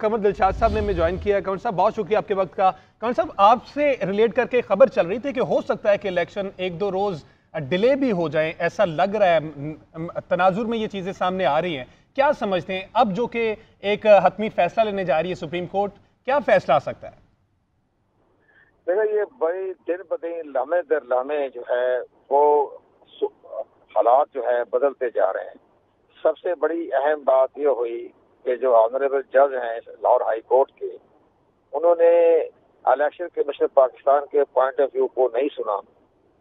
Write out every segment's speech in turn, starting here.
कमर दिलशाद साहब ने हमें ज्वाइन किया है। कमर साहब बहुत शुक्रिया आपके वक्त का। कमर साहब आपसे रिलेट करके खबर चल रही थी कि हो सकता है कि इलेक्शन एक दो रोज डिले भी हो जाए, ऐसा लग रहा है। तनाजुर में ये चीजें सामने आ रही हैं, क्या समझते हैं अब जो कि एक हतमी फैसला लेने जा रही है सुप्रीम कोर्ट, क्या फैसला आ सकता है? देखो, ये बड़ी दिन ब दिन लम्हे दर लम्हे जो है वो हालात जो है बदलते जा रहे हैं। सबसे बड़ी अहम बात ये हुई कि जो ऑनरेबल जज हैं लाहौर हाई कोर्ट के, उन्होंने इलेक्शन कमीशन पाकिस्तान के पॉइंट ऑफ व्यू को नहीं सुना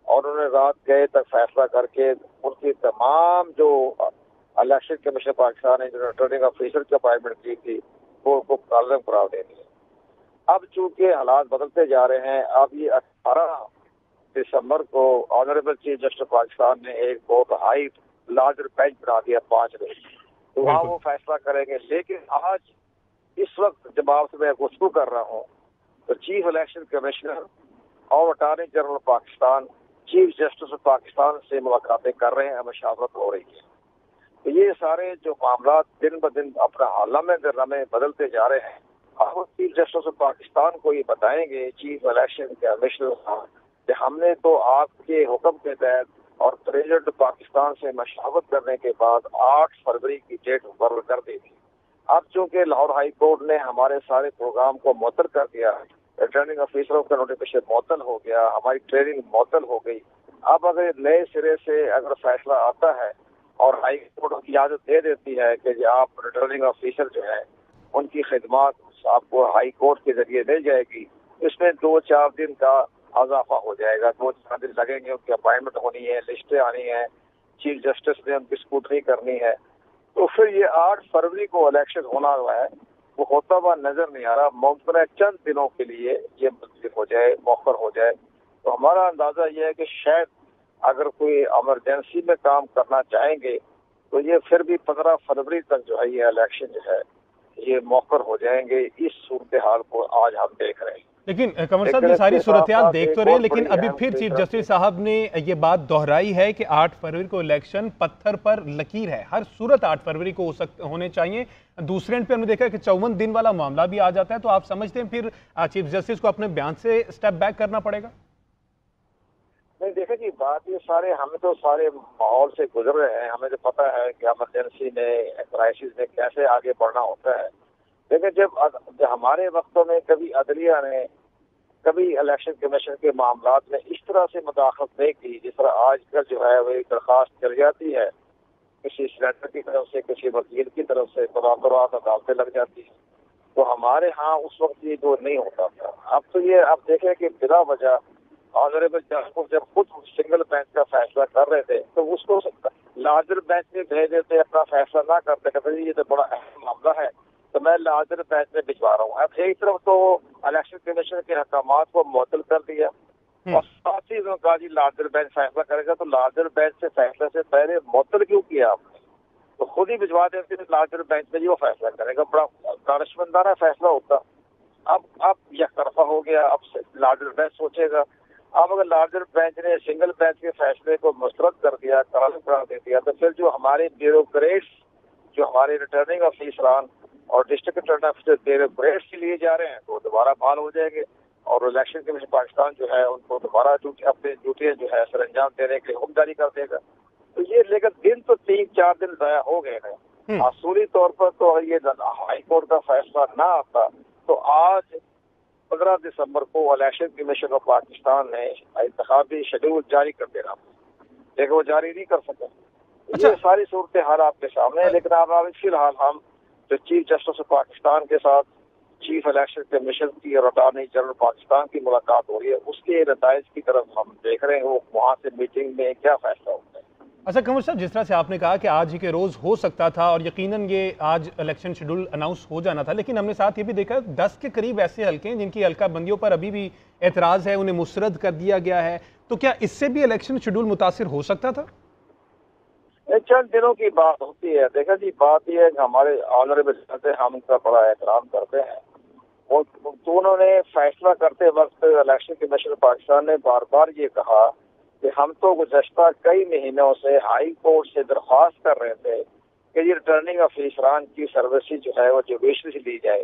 और उन्होंने रात गए तक फैसला करके उनकी तमाम जो इलेक्शन कमीशन पाकिस्तान ने जो रिटर्निंग ऑफिसर की अपॉइंटमेंट की थी वो उनको कालम करार दे दी। अब चूंकि हालात बदलते जा रहे हैं, अब ये 18 दिसंबर को ऑनरेबल चीफ जस्टिस पाकिस्तान ने एक बहुत हाई लार्जर बेंच बना दिया 5 लोग, तो वहाँ वो फैसला करेंगे। लेकिन आज इस वक्त जब आपसे मैं गुफ्तगू कर रहा हूँ तो चीफ इलेक्शन कमिश्नर और attorney general Pakistan chief justice Pakistan से मुलाकातें कर रहे हैं, मशावरत हो रही है। तो ये सारे जो मामला दिन ब दिन अपना लम्हे दर लम्हे बदलते जा रहे हैं। अब चीफ जस्टिस पाकिस्तान को ये बताएंगे चीफ इलेक्शन कमिश्नर साहब कि हमने तो आपके हुक्म के तहत और प्रेसिडेंट पाकिस्तान से मशावरत करने के बाद 8 फरवरी की डेट मुकर्रर कर दी थी। अब चूंकि लाहौर हाई कोर्ट ने हमारे सारे प्रोग्राम को मुअत्तल कर दिया, रिटर्निंग ऑफिसरों का नोटिफिकेशन मुअत्तल हो गया, हमारी ट्रेनिंग मुअत्तल हो गई। अब अगर नए सिरे से अगर फैसला आता है और हाई कोर्ट इजाजत दे देती है कि आप रिटर्निंग ऑफिसर जो है उनकी खिदमत आपको हाई कोर्ट के जरिए मिल जाएगी, इसमें 2-4 दिन का इजाफा हो जाएगा। 2-4 दिन लगेंगे, उनकी अपॉइंटमेंट होनी है, लिस्टें आनी है, चीफ जस्टिस ने उनकी स्कूटनी करनी है। तो फिर ये 8 फरवरी को इलेक्शन होना हुआ है, वो होता हुआ नजर नहीं आ रहा। मुमकिन है चंद दिनों के लिए ये मुलतवी हो जाए, मौखर हो जाए। तो हमारा अंदाजा ये है कि शायद अगर कोई इमरजेंसी में काम करना चाहेंगे तो ये फिर भी 15 फरवरी तक जो है ये इलेक्शन जो है ये मौखर हो जाएंगे। इस सूरत हाल को आज हम देख रहे हैं। लेकिन कमर साहब ये सारी सूरत-ए-हाल देख तो रहे हैं, लेकिन अभी फिर चीफ जस्टिस साहब ने ये बात दोहराई है कि 8 फरवरी को इलेक्शन पत्थर पर लकीर है, हर सूरत 8 फरवरी को होने चाहिए। दूसरे एंड पे हमने देखा कि 54 दिन वाला मामला भी आ जाता है। तो आप समझते हैं फिर चीफ जस्टिस को अपने बयान से स्टेप बैक करना पड़ेगा? नहीं, देखे जी, बात ये सारे हमें तो सारे माहौल से गुजर रहे हैं, हमें तो पता है कि इमरजेंसी में क्राइसिस में कैसे आगे बढ़ना होता है। लेकिन जब हमारे वक्तों में कभी अदलिया ने कभी इलेक्शन कमीशन के मामलात में इस तरह से मुदाखलत नहीं की, जिस तरह आजकल जो है वो एक दरख्वास्त चल जाती है किसी सेनेटर की तरफ से, किसी वकील की तरफ से, रात अदालतें लग जाती है। तो हमारे यहाँ उस वक्त ये जो नहीं होता था। अब तो ये आप देखें कि बिला वजह ऑनरेबल जज को जब खुद सिंगल बेंच का फैसला कर रहे थे तो उसको लार्जर बेंच में भेज देते, अपना फैसला ना करते, कहते ये तो बड़ा अहम मामला है तो मैं लार्जर बेंच में भिजवा रहा हूँ। अब एक तरफ तो इलेक्शन कमीशन के अहकामात को मुअत्तल कर दिया और साथ ही कहा जी लार्जर बेंच फैसला करेगा, तो लार्जर बेंच से फैसले से पहले मुअत्तल क्यों किया आपने? तो खुद ही भिजवा देते थे लार्जर बेंच में, वो फैसला करेगा, बड़ा दानिशमंदाना फैसला होता। अब यह तरफा हो गया, अब लार्जर बेंच सोचेगा। अब अगर लार्जर बेंच ने सिंगल बेंच के फैसले को मुस्तरद कर दिया, कानून करार दे दिया, तो फिर जो हमारे ब्यूरोक्रेट्स, जो हमारे रिटर्निंग ऑफिसरान और डिस्ट्रिक्ट रिटर्निंग ऑफिसर ब्यूरोक्रेट्स के लिए जा रहे हैं तो दोबारा बहाल हो जाएंगे और इलेक्शन कमीशन पाकिस्तान जो है उनको दोबारा अपनी ड्यूटियां जो है सर अंजाम देने के लिए हुक्म जारी कर देगा। तो ये लेकिन दिन तो 3-4 दिन ज़ाया हो गए हैं। असूली तौर पर तो अगर ये हाई कोर्ट का फैसला ना आता तो आज 15 दिसंबर को इलेक्शन कमीशन ऑफ पाकिस्तान ने इंतखाबी शेड्यूल जारी कर देना, लेकिन वो जारी नहीं कर सके। अच्छा। ये सारी सूरत हाल आपके सामने है। लेकिन अब फिलहाल हम जो चीफ जस्टिस पाकिस्तान के साथ चीफ इलेक्शन कमीशन की और अटॉर्नी जनरल पाकिस्तान की मुलाकात हो रही है, उसके नताइज की तरफ हम देख रहे हैं वो वहाँ से मीटिंग में क्या फैसला होता है। अच्छा कमर साहब, जिस तरह से आपने कहा कि आज ही के रोज़ हो सकता था और यकीनन ये आज इलेक्शन शेड्यूल अनाउंस हो जाना था, लेकिन हमने साथ ये भी देखा 10 के करीब ऐसे हल्के हैं जिनकी हल्का बंदियों पर अभी भी एतराज़ है, उन्हें मुस्तरद कर दिया गया है। तो क्या इससे भी इलेक्शन शेड्यूल मुतासिर हो सकता था? चंद दिनों की बात होती है। देखा जी, बात यह है कि हमारे ऑनरेबल से हम उनका बड़ा एहतराम करते हैं। तो उन्होंने फैसला करते वक्त इलेक्शन कमीशन पाकिस्तान ने बार बार ये कहा कि हम तो गुज़श्ता कई महीनों से हाई कोर्ट से दरख्वास्त कर रहे थे कि ये रिटर्निंग ऑफिसरान की सर्विस जो है वो जुडिशरी से ली जाए,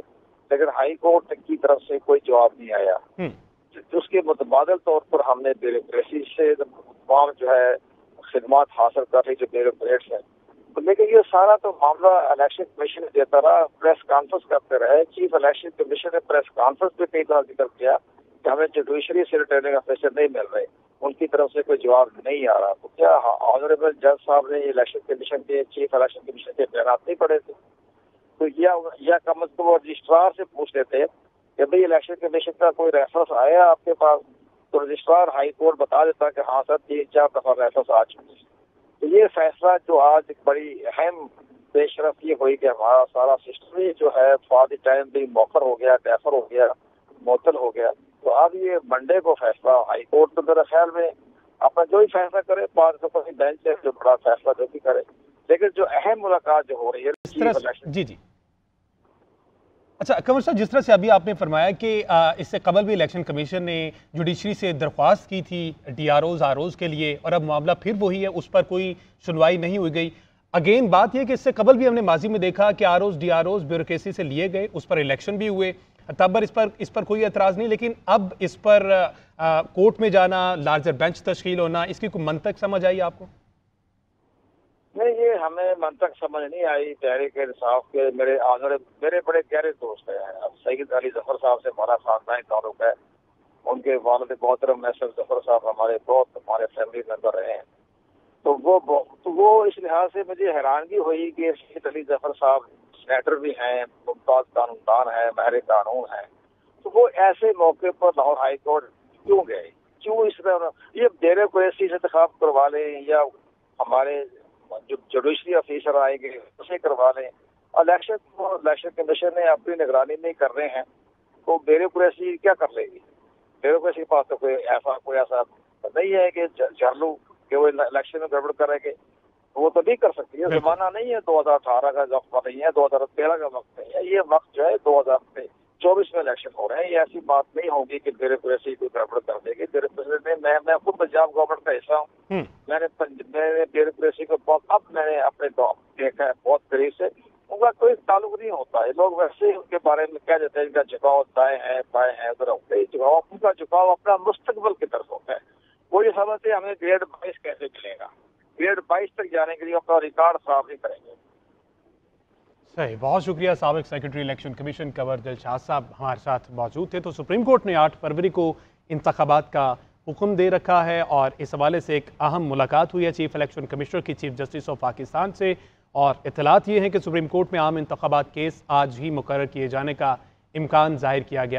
لیکن ہائی کورٹ کی طرف سے کوئی جواب نہیں آیا. اس کے متبادل طور پر ہم نے بیوروکریسی سے تمام جو ہے خدمات حاصل کر لی جو بیوروکریٹس ہیں. لیکن یہ سارا تو معاملہ الیکشن کمیشن دیتا رہا, پریس کانفرنس کرتے رہے. چیف الیکشن کمیشن نے پریس کانفرنس پہ کئی بار ذکر کیا کہ ہمیں جوڈیشری سے ریٹرننگ آفیسر نہیں مل رہے, ان کی طرف سے کوئی جواب نہیں آ رہا. تو کیا آنریبل جج صاحب نے الیکشن کمیشن کے چیف الیکشن کمیشن کے بیانات نہیں پڑھے تھے؟ تو یا کم از کم وہ رجسٹرار سے پوچھ لیتے کہ بھئی الیکشن کمیشن کا کوئی ریفرنس آیا آپ کے پاس, تو رجسٹرار ہائی کورٹ بتا دیتا کہ ہاں سر 3-4 دفعہ ریفرنس آ چکے ہیں. تو یہ فیصلہ جو آج ایک بڑی اہم پیش رفت یہ ہوئی کہ ہمارا سارا سسٹم ہی جو ہے فار دی ٹائم بھی موخر ہو گیا, ڈیفر ہو گیا, معطل ہو گیا. تو اب یہ منڈے کو فیصلہ ہائی کورٹ تو میرے خیال میں اپنا جو ہی فیصلہ کرے, 5 دفعہ بینچ ہے جو بڑا فیصلہ جو بھی کرے, لیکن جو اہم ملاقات جو ہو رہی ہے جی اچھا کنور صاحب, جس طرح سے ابھی آپ نے فرمایا کہ اس سے قبل بھی الیکشن کمیشن نے جوڈیشری سے درخواست کی تھی ڈی آر اوز کے لیے, اور اب معاملہ پھر وہی ہے, اس پر کوئی سنوائی نہیں ہوئی گئی. اگین بات یہ کہ اس سے قبل بھی ہم نے ماضی میں دیکھا کہ R Os D R Os bureaucracy سے لیے گئے, اس پر الیکشن بھی ہوئے, تب اس پر کوئی اعتراض نہیں. لیکن اب اس پر کورٹ میں جانا, لارجر بینچ تشکیل ہونا, اس کی کوئی منطق سمجھ آئی آپ کو؟ نہیں, یہ ہمیں منطق سمجھ نہیں آئی. تحریک انصاف کے میرے بڑے گہرے دوست ہیں. اب سید علی ظفر صاحب سے ہمارا خاندانی تعلق ہے, ان کے والد محترم میسر ظفر صاحب ہمارے فیملی ممبر رہے ہیں. تو وہ اس لحاظ سے مجھے حیرانگی ہوئی کہ سید علی ظفر صاحب سینیٹر بھی ہیں, ممتاز قانون دان ہیں, ماہر قانون ہیں, تو وہ ایسے موقع پر لاہور ہائی کورٹ کیوں گئے؟ کیوں اس طرح یہ بیوروکریسی سے انتخاب کروا لیں یا ہمارے جو جوڈیشری آفیسر آئیں گے اسے کروا لیں. الیکشن کمیشن نے اپنی نگرانی میں کر رہے ہیں, تو بیوروکریسی کیا کر لے گی؟ بیوروکریسی کے پاس تو کوئی ایسا نہیں ہے کہ جھرلو کہ وہ الیکشن میں گڑبڑ کرے گے, وہ تو نہیں کر سکتی ہے. زمانہ نہیں ہے 2018 کا وقت نہیں ہے, 2013 کا وقت نہیں ہے. یہ وقت جو ہے 2024 میں الیکشن ہو رہے ہیں. یہ ایسی بات نہیں ہوگی کہ بیوروکریسی کو گڑبڑ کر دے گی. بیوروکریسی میں خود پنجاب گورنمنٹ کا حصہ ہوں. میں نے بیوروکریسی کو میں نے اپنے دیکھا ہے بہت قریب سے. ان کا کوئی تعلق نہیں ہوتا ہے. لوگ ویسے ہی ان کے بارے میں کہہ دیتے ہیں ان کا جھکاؤ دائیں ہے بائیں ہے, ادھر ان کا جھکاؤ اپنا مستقبل کی طرف ہوتا ہے. وہ یہ سمجھتے ہیں ہمیں گریڈ 22 کیسے ملے گا, گریڈ 22 تک جانے کے لیے اپنا ریکارڈ خراب نہیں کریں گے. صحیح, بہت شکریہ. سابق سیکرٹری الیکشن کمیشن کنور دلشاد صاحب ہمارے ساتھ موجود تھے. تو سپریم کورٹ نے 8 فروری کو انتخابات کا حکم دے رکھا ہے, اور اس حوالے سے ایک اہم ملاقات ہوئی ہے چیف الیکشن کمشنر کی چیف جسٹس آف پاکستان سے, اور اطلاعات یہ ہیں کہ سپریم کورٹ میں عام انتخابات کیس آج ہی مقرر کیے جانے کا امکان ظاہر کیا گیا.